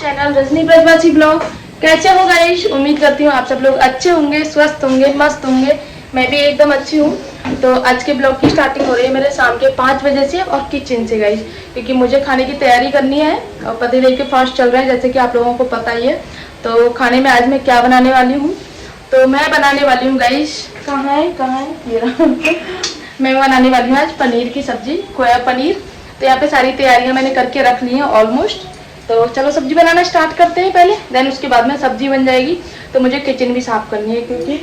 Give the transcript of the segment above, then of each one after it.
Channel Rajni ब्रजवासी blog. कैसे हो guys? उम्मीद करती हूँ आप सब लोग अच्छे होंगे, स्वस्थ होंगे, मस्त होंगे। मैं भी एकदम अच्छी हूँ। तो आज के ब्लॉग की स्टार्टिंग हो रही है मेरे शाम के 5 बजे से और किचन से गाइस, क्योंकि मुझे खाने की तैयारी करनी है और पतिदेव के फास्ट चल रहा है जैसे कि आप लोगों को पता ही है। तो खाने में आज मैं क्या बनाने वाली हूँ, तो मैं बनाने वाली हूँ गाइस, कहाँ है ये रहा। मैं बनाने वाली हूँ आज पनीर की सब्जी, खोया पनीर। तो यहाँ पे सारी तैयारियां मैंने करके रख ली हैं ऑलमोस्ट। तो चलो सब्जी बनाना स्टार्ट करते हैं पहले, देन उसके बाद में सब्जी बन जाएगी। तो मुझे किचन भी साफ करनी है क्योंकि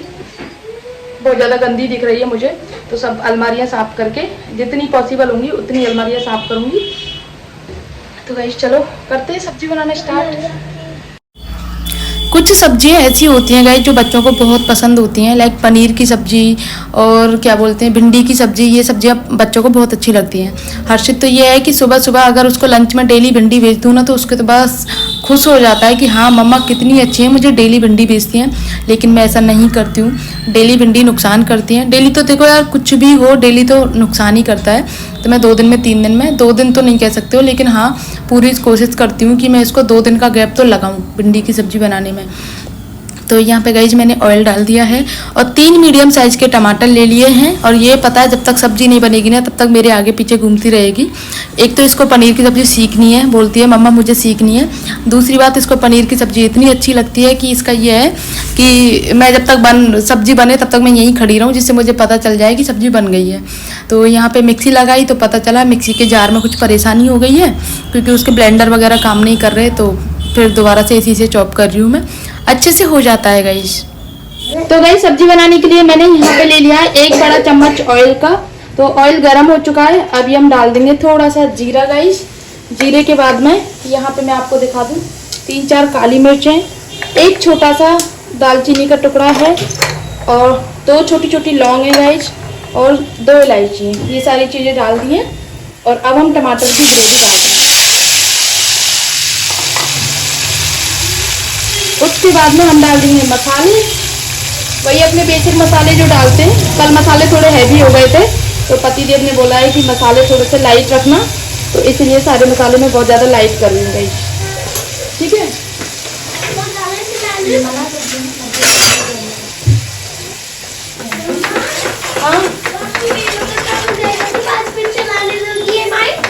बहुत ज़्यादा गंदी दिख रही है मुझे। तो सब अलमारियां साफ करके जितनी पॉसिबल होंगी उतनी अलमारियां साफ करूंगी। तो गाइस चलो करते हैं सब्जी बनाना स्टार्ट। कुछ सब्जियां ऐसी होती हैं गाइस जो बच्चों को बहुत पसंद होती हैं, लाइक पनीर की सब्जी और क्या बोलते हैं भिंडी की सब्जी। ये सब्जियां बच्चों को बहुत अच्छी लगती हैं। हर्षित तो ये है कि सुबह सुबह अगर उसको लंच में डेली भिंडी भेज दूँ ना तो उसके तो बस खुश हो जाता है कि हाँ मम्मा कितनी अच्छी है, मुझे डेली भिंडी भेजती हैं। लेकिन मैं ऐसा नहीं करती हूँ। डेली भिंडी नुकसान करती हैं। डेली तो देखो यार कुछ भी हो डेली तो नुकसान ही करता है। तो मैं 2 दिन में 3 दिन में, 2 दिन तो नहीं कह सकते हो, लेकिन हाँ पूरी कोशिश करती हूँ कि मैं इसको 2 दिन का गैप तो लगाऊँ भिंडी की सब्जी बनाने में। तो यहाँ पे गाइज मैंने ऑयल डाल दिया है और 3 मीडियम साइज़ के टमाटर ले लिए हैं। और ये पता है जब तक सब्जी नहीं बनेगी ना तब तक मेरे आगे पीछे घूमती रहेगी। एक तो इसको पनीर की सब्ज़ी सीखनी है, बोलती है मम्मा मुझे सीखनी है। दूसरी बात, इसको पनीर की सब्ज़ी इतनी अच्छी लगती है कि इसका ये है कि मैं जब तक सब्ज़ी बने तब तक मैं यहीं खड़ी रहूँ, जिससे मुझे पता चल जाए कि सब्ज़ी बन गई है। तो यहाँ पर मिक्सी लगाई तो पता चला मिक्सी के जार में कुछ परेशानी हो गई है, क्योंकि उसके ब्लेंडर वगैरह काम नहीं कर रहे। तो फिर दोबारा से इसी से चॉप कर रही हूँ मैं, अच्छे से हो जाता है गाइस। तो गाइस सब्जी बनाने के लिए मैंने यहाँ पे ले लिया है 1 बड़ा चम्मच ऑयल का। तो ऑयल गर्म हो चुका है, अभी हम डाल देंगे थोड़ा सा जीरा गाइस। जीरे के बाद में यहाँ पे मैं आपको दिखा दूँ 3-4 काली मिर्चें, 1 छोटा सा दालचीनी का टुकड़ा है और 2 छोटी छोटी लौंग है गाइस और 2 इलायची। ये सारी चीज़ें डाल दी हैं और अब हम टमाटर की ग्रेवी डाल दें। उसके बाद में हम डाल देंगे मसाले, वही अपने बेसिक मसाले जो डालते हैं। कल मसाले थोड़े हैवी हो गए थे तो पतिदेव ने बोला है कि मसाले थोड़े से लाइट रखना, तो इसलिए सारे मसाले मैं बहुत ज़्यादा लाइट कर लूँगी। ठीक है,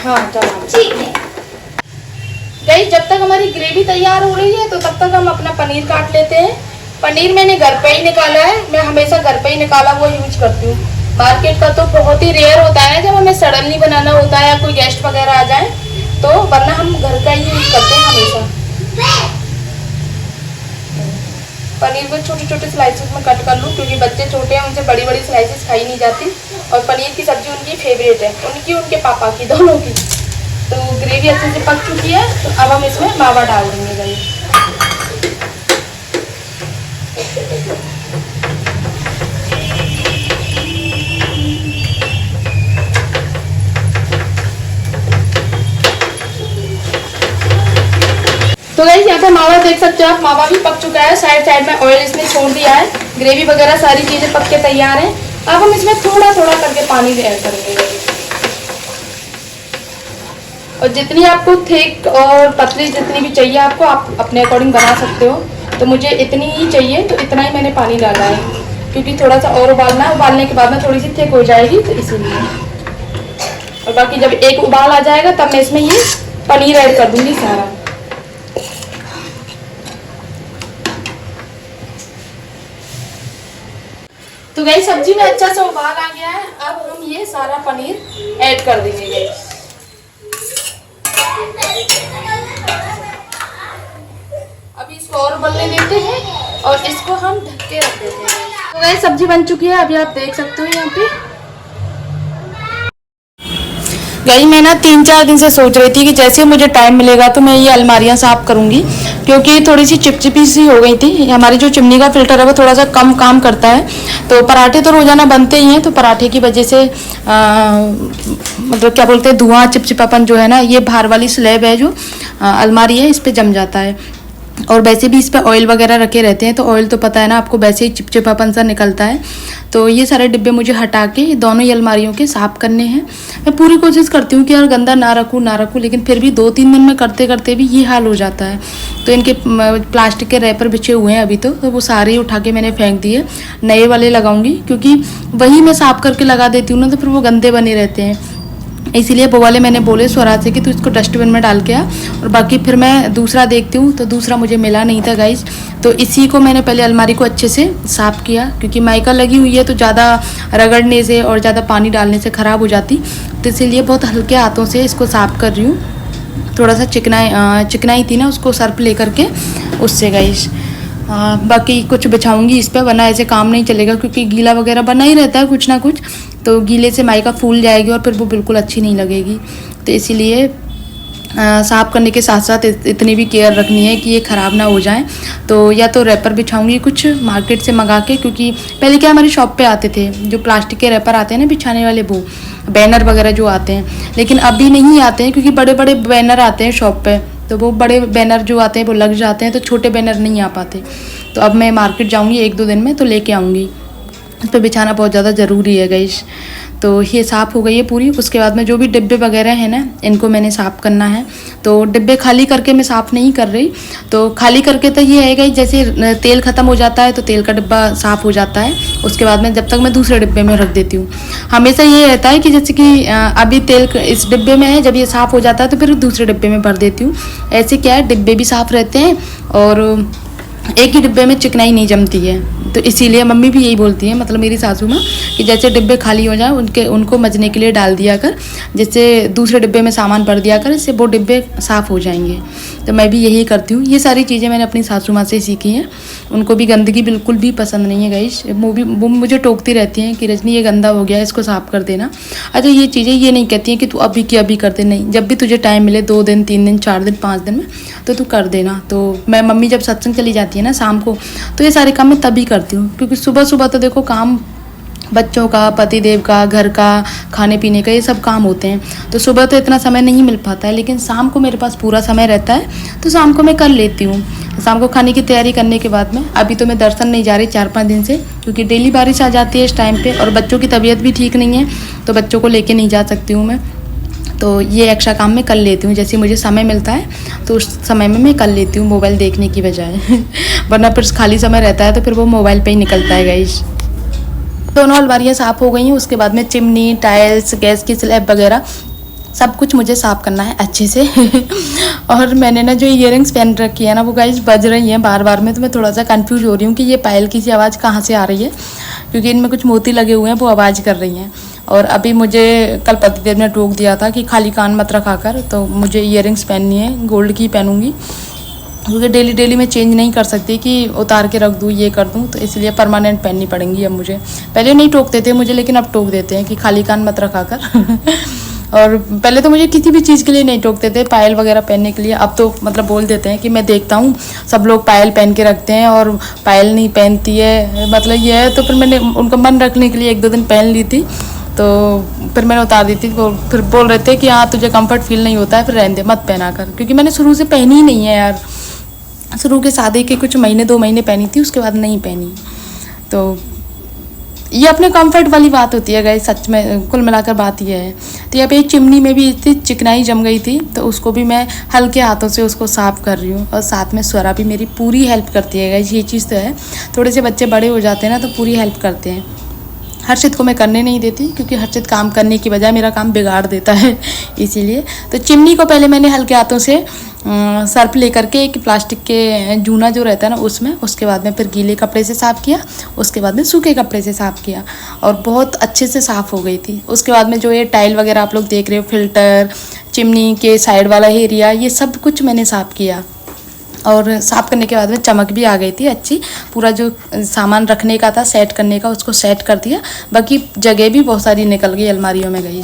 हाँ चलो गाइस। जब तक हमारी ग्रेवी तैयार हो रही है तो तब तक हम अपना पनीर काट लेते हैं। पनीर मैंने घर पे ही निकाला है, मैं हमेशा घर पे ही निकाला हुआ यूज करती हूँ। मार्केट का तो बहुत ही रेयर होता है जब हमें सडनली बनाना होता है या कोई गेस्ट वगैरह आ जाए तो, वरना हम घर का ही यूज करते हैं हमेशा। पनीर को छोटे छोटे स्लाइसेस में कट कर लूँ क्योंकि बच्चे छोटे हैं, उनसे बड़ी बड़ी स्लाइसेस खाई नहीं जाती। और पनीर की सब्जी उनकी फेवरेट है, उनकी उनके पापा की, दोनों की। तो ग्रेवी अच्छे से पक चुकी है, तो अब हम इसमें मावा डाल देंगे गाइस। तो गाइस यहाँ पे मावा देख सकते हो आप, मावा भी पक चुका है। साइड साइड में ऑयल इसने छोड़ दिया है, ग्रेवी वगैरह सारी चीजें पक के तैयार हैं। अब हम इसमें थोड़ा थोड़ा करके पानी ऐड करेंगे और जितनी आपको थिक और पतली जितनी भी चाहिए आपको, आप अपने अकॉर्डिंग बना सकते हो। तो मुझे इतनी ही चाहिए तो इतना ही मैंने पानी डाला है, क्योंकि थोड़ा सा और उबालना है। उबालने के बाद में थोड़ी सी थिक हो जाएगी तो इसीलिए। और बाकी जब एक उबाल आ जाएगा तब मैं इसमें ये पनीर ऐड कर दूंगी सारा। तो गाइस सब्जी में अच्छा सा उबाल आ गया है, अब हम ये सारा पनीर ऐड कर देंगे गाइस। अभी इसको और उबलने देते हैं और इसको हम ढक के रख देते हैं। तो गाइस सब्जी बन चुकी है, अभी आप देख सकते हो यहाँ पे। गाइस मैं ना 3-4 दिन से सोच रही थी कि जैसे मुझे टाइम मिलेगा तो मैं ये अलमारियाँ साफ करूँगी, क्योंकि थोड़ी सी चिपचिपी सी हो गई थी। हमारी जो चिमनी का फिल्टर है वो थोड़ा सा कम काम करता है। तो पराठे तो रोजाना बनते ही हैं, तो पराठे की वजह से मतलब क्या बोलते हैं धुआं चिपचिपापन जो है ना, ये बाहर वाली स्लैब है जो अलमारी है इस पर जम जाता है। और वैसे भी इस पर ऑयल वगैरह रखे रहते हैं, तो ऑयल तो पता है ना आपको वैसे ही चिपचिपापन सा निकलता है। तो ये सारे डिब्बे मुझे हटा के दोनों ही अलमारियों के साफ़ करने हैं। मैं पूरी कोशिश करती हूँ कि यार गंदा ना रखूँ, लेकिन फिर भी 2-3 दिन में करते करते भी ये हाल हो जाता है। तो इनके प्लास्टिक के रैपर बिछे हुए हैं अभी तो वो सारे ही उठा के मैंने फेंक दिए, नए वाले लगाऊंगी क्योंकि वही मैं साफ करके लगा देती हूँ ना तो फिर वो गंदे बने रहते हैं। इसीलिए वो वाले मैंने बोले स्वराज से कि तू इसको डस्टबिन में डाल के आ, और बाकी फिर मैं दूसरा देखती हूँ। तो दूसरा मुझे मिला नहीं था गाइज, तो इसी को मैंने पहले अलमारी को अच्छे से साफ़ किया क्योंकि माइका लगी हुई है तो ज़्यादा रगड़ने से और ज़्यादा पानी डालने से ख़राब हो जाती, तो इसीलिए बहुत हल्के हाथों से इसको साफ़ कर रही हूँ। थोड़ा सा चिकनाई थी ना उसको सर्फ ले करके उससे गाइज। बाकी कुछ बिछाऊंगी इस पर, वरना ऐसे काम नहीं चलेगा क्योंकि गीला वगैरह बना ही रहता है कुछ ना कुछ, तो गीले से माइका फूल जाएगी और फिर वो बिल्कुल अच्छी नहीं लगेगी। तो इसीलिए साफ़ करने के साथ साथ इतनी भी केयर रखनी है कि ये ख़राब ना हो जाए। तो या तो रैपर बिछाऊंगी कुछ मार्केट से मंगा के, क्योंकि पहले क्या हमारी शॉप पे आते थे जो प्लास्टिक के रैपर आते हैं ना बिछाने वाले, वो बैनर वगैरह जो आते हैं, लेकिन अभी नहीं आते हैं क्योंकि बड़े बड़े बैनर आते हैं शॉप पे, तो वो बड़े बैनर जो आते हैं वो लग जाते हैं, तो छोटे बैनर नहीं आ पाते। तो अब मैं मार्केट जाऊँगी 1-2 दिन में तो लेके आऊँगी। तो बिछाना बहुत ज़्यादा ज़रूरी है गाइस। तो ये साफ़ हो गई है पूरी। उसके बाद में जो भी डिब्बे वगैरह हैं ना इनको मैंने साफ़ करना है। तो डिब्बे खाली करके मैं साफ़ नहीं कर रही, तो खाली करके तो ये है गाइस जैसे तेल ख़त्म हो जाता है तो तेल का डिब्बा साफ़ हो जाता है, उसके बाद में जब तक मैं दूसरे डिब्बे में रख देती हूँ। हमेशा ये रहता है कि जैसे कि अभी तेल इस डिब्बे में है, जब ये साफ़ हो जाता है तो फिर दूसरे डिब्बे में भर देती हूँ। ऐसे क्या है डिब्बे भी साफ़ रहते हैं और एक ही डिब्बे में चिकनाई नहीं जमती है। तो इसीलिए मम्मी भी यही बोलती है, मतलब मेरी सासू माँ, कि जैसे डिब्बे खाली हो जाए उनको मजने के लिए डाल दिया कर, जैसे दूसरे डिब्बे में सामान भर दिया कर, इससे वो डिब्बे साफ़ हो जाएंगे। तो मैं भी यही करती हूँ। ये सारी चीज़ें मैंने अपनी सासू माँ से सीखी हैं। उनको भी गंदगी बिल्कुल भी पसंद नहीं है गाइस। वो मुझे टोकती रहती हैं कि रजनी ये गंदा हो गया है, इसको साफ़ कर देना। अच्छा ये चीज़ें ये नहीं कहती हैं कि तू अभी की अभी कर दे, नहीं, जब भी तुझे टाइम मिले 2 दिन 3 दिन 4 दिन 5 दिन में तो तू कर देना। तो मैं मम्मी जब सत्संग चली जाती है ना शाम को, तो ये सारे काम मैं तभी करती हूँ क्योंकि सुबह सुबह तो देखो काम बच्चों का, पतिदेव का, घर का, खाने पीने का, ये सब काम होते हैं, तो सुबह तो इतना समय नहीं मिल पाता है, लेकिन शाम को मेरे पास पूरा समय रहता है तो शाम को मैं कर लेती हूँ। शाम को खाने की तैयारी करने के बाद में अभी तो मैं दर्शन नहीं जा रही 4-5 दिन से, क्योंकि डेली बारिश आ जाती है इस टाइम पे और बच्चों की तबीयत भी ठीक नहीं है, तो बच्चों को लेके नहीं जा सकती हूँ मैं। तो ये एक्स्ट्रा काम मैं कर लेती हूँ, जैसे मुझे समय मिलता है तो उस समय में मैं कर लेती हूँ मोबाइल देखने की बजाय वरना फिर खाली समय रहता है तो फिर वो मोबाइल पे ही निकलता है गाइस। दोनों अलमारियाँ साफ़ हो गई हैं। उसके बाद में चिमनी, टाइल्स, गैस की स्लैब वगैरह सब कुछ मुझे साफ़ करना है अच्छे से और मैंने ना जो ईयरिंग्स पहन रखी है ना वो गाइस बज रही हैं बार बार में, तो मैं थोड़ा सा कंफ्यूज हो रही हूँ कि ये पायल की सी आवाज़ कहाँ से आ रही है, क्योंकि इनमें कुछ मोती लगे हुए हैं वो आवाज़ कर रही हैं। और अभी मुझे कल पतिदेव ने टोक दिया था कि खाली कान मत रखा कर, तो मुझे ईयरिंग्स पहननी है, गोल्ड की पहनूंगी, क्योंकि डेली डेली मैं चेंज नहीं कर सकती कि उतार के रख दूँ ये कर दूँ, तो इसलिए परमानेंट पहननी पड़ेंगी अब मुझे। पहले नहीं टोकते थे मुझे, लेकिन अब टोक देते हैं कि खाली कान मत रखा कर और पहले तो मुझे किसी भी चीज़ के लिए नहीं टोकते थे, पायल वगैरह पहनने के लिए, अब तो मतलब बोल देते हैं कि मैं देखता हूँ सब लोग पायल पहन के रखते हैं और पायल नहीं पहनती है, मतलब ये है। तो फिर मैंने उनका मन रखने के लिए 1-2 दिन पहन ली थी, तो फिर मैंने उतार दी थी। वो फिर बोल रहे थे कि हाँ तुझे कंफर्ट फील नहीं होता है, फिर रहने दे, मत पहना कर, क्योंकि मैंने शुरू से पहनी ही नहीं है यार। शुरू के शादी के कुछ महीने 2 महीने पहनी थी, उसके बाद नहीं पहनी। तो ये अपने कंफर्ट वाली बात होती है गाइस, सच में कुल मिलाकर बात ये है। तो यहाँ पे चिमनी में भी इतनी चिकनाई जम गई थी, तो उसको भी मैं हल्के हाथों से उसको साफ़ कर रही हूँ, और साथ में स्वरा भी मेरी पूरी हेल्प करती है गाइस। ये चीज़ तो है, थोड़े से बच्चे बड़े हो जाते हैं ना तो पूरी हेल्प करते हैं। हर्षित को मैं करने नहीं देती क्योंकि हर्षित काम करने की बजाय मेरा काम बिगाड़ देता है, इसीलिए। तो चिमनी को पहले मैंने हल्के हाथों से सर्फ लेकर के एक प्लास्टिक के जूना जो रहता है ना उसमें, उसके बाद में फिर गीले कपड़े से साफ़ किया, उसके बाद में सूखे कपड़े से साफ़ किया, और बहुत अच्छे से साफ़ हो गई थी। उसके बाद में जो ये टाइल वगैरह आप लोग देख रहे हो, फिल्टर, चिमनी के साइड वाला एरिया, ये सब कुछ मैंने साफ़ किया। और साफ़ करने के बाद में चमक भी आ गई थी अच्छी, पूरा जो सामान रखने का था सेट करने का उसको सेट कर दिया, बाकी जगह भी बहुत सारी निकल गई अलमारियों में गई।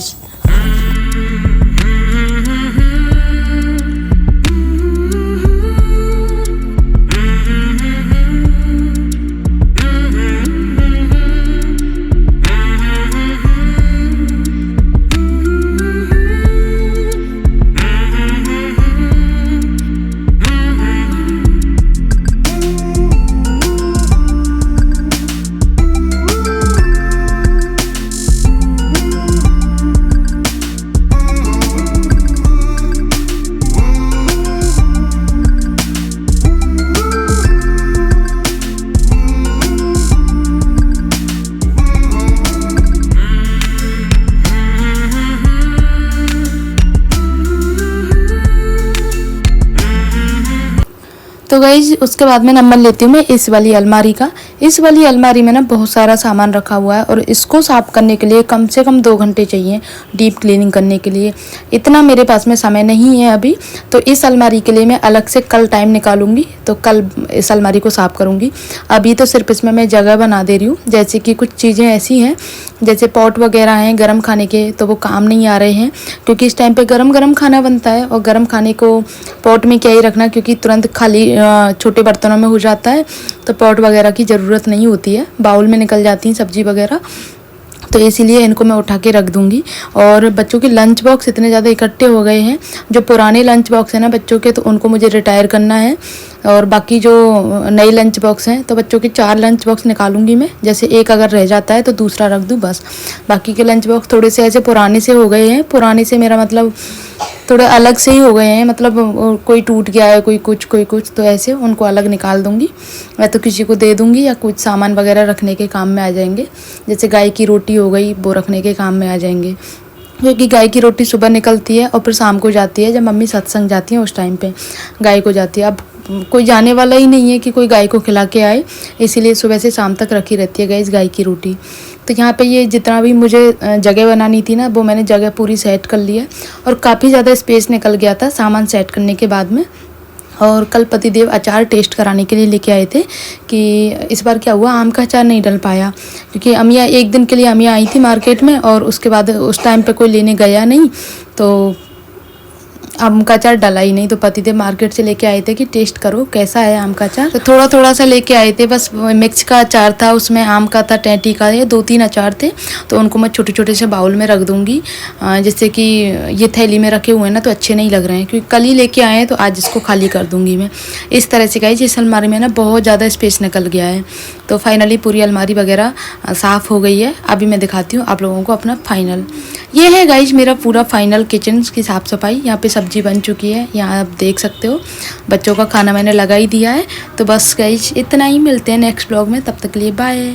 तो गाइज उसके बाद में नंबर लेती हूँ मैं इस वाली अलमारी का। इस वाली अलमारी में ना बहुत सारा सामान रखा हुआ है और इसको साफ करने के लिए कम से कम 2 घंटे चाहिए डीप क्लीनिंग करने के लिए। इतना मेरे पास में समय नहीं है अभी, तो इस अलमारी के लिए मैं अलग से कल टाइम निकालूंगी, तो कल इस अलमारी को साफ करूँगी। अभी तो सिर्फ इसमें मैं जगह बना दे रही हूँ। जैसे कि कुछ चीज़ें ऐसी हैं जैसे पॉट वगैरह हैं गर्म खाने के, तो वो काम नहीं आ रहे हैं क्योंकि इस टाइम पे गरम गरम खाना बनता है और गरम खाने को पॉट में क्या ही रखना, क्योंकि तुरंत खाली छोटे बर्तनों में हो जाता है, तो पॉट वगैरह की ज़रूरत नहीं होती है, बाउल में निकल जाती हैं सब्जी वगैरह, तो इसीलिए इनको मैं उठा के रख दूंगी। और बच्चों के लंच बॉक्स इतने ज़्यादा इकट्ठे हो गए हैं, जो पुराने लंच बॉक्स हैं ना बच्चों के, तो उनको मुझे रिटायर करना है। और बाकी जो नए लंच बॉक्स हैं तो बच्चों के 4 लंच बॉक्स निकालूंगी मैं, जैसे एक अगर रह जाता है तो दूसरा रख दूँ बस। बाकी के लंच बॉक्स थोड़े से ऐसे पुराने से हो गए हैं, पुराने से मेरा मतलब थोड़े अलग से ही हो गए हैं, मतलब कोई टूट गया है, कोई कुछ, तो ऐसे उनको अलग निकाल दूंगी। मैं तो किसी को दे दूंगी या कुछ सामान वगैरह रखने के काम में आ जाएंगे, जैसे गाय की रोटी हो गई वो रखने के काम में आ जाएंगे, क्योंकि गाय की रोटी सुबह निकलती है और फिर शाम को जाती है, जब मम्मी सत्संग जाती हैं उस टाइम पे गाय को जाती है। अब कोई जाने वाला ही नहीं है कि कोई गाय को खिला के आए, इसीलिए सुबह से शाम तक रखी रहती है गाय की रोटी। तो यहाँ पे ये जितना भी मुझे जगह बनानी थी ना, वो मैंने जगह पूरी सेट कर ली है और काफ़ी ज़्यादा स्पेस निकल गया था सामान सेट करने के बाद में। और कल पतिदेव अचार टेस्ट कराने के लिए लेके आए थे कि इस बार क्या हुआ, आम का अचार नहीं डल पाया, क्योंकि अमिया एक दिन के लिए अमिया आई थी मार्केट में और उसके बाद उस टाइम पे कोई लेने गया नहीं, तो आम का अचार डला ही नहीं। तो पतिदेव मार्केट से लेके आए थे कि टेस्ट करो कैसा है आम का अचार, तो थोड़ा थोड़ा सा लेके आए थे, बस मिक्स का अचार था, उसमें आम का था, टैटी का, ये 2-3 अचार थे। तो उनको मैं छोटे छोटे से बाउल में रख दूंगी, जिससे कि ये थैली में रखे हुए हैं ना तो अच्छे नहीं लग रहे हैं, क्योंकि कल ही लेके आए हैं, तो आज इसको खाली कर दूंगी मैं। इस तरह से गाइस इस अलमारी में ना बहुत ज़्यादा स्पेस निकल गया है। तो फाइनली पूरी अलमारी वगैरह साफ़ हो गई है। अभी मैं दिखाती हूँ आप लोगों को अपना फाइनल। ये है गाइज मेरा पूरा फाइनल किचन की साफ़ सफाई। यहाँ पे सब्जी बन चुकी है, यहाँ आप देख सकते हो। बच्चों का खाना मैंने लगा ही दिया है। तो बस गाइज इतना ही, मिलते हैं नेक्स्ट ब्लॉग में, तब तक के लिए बाय।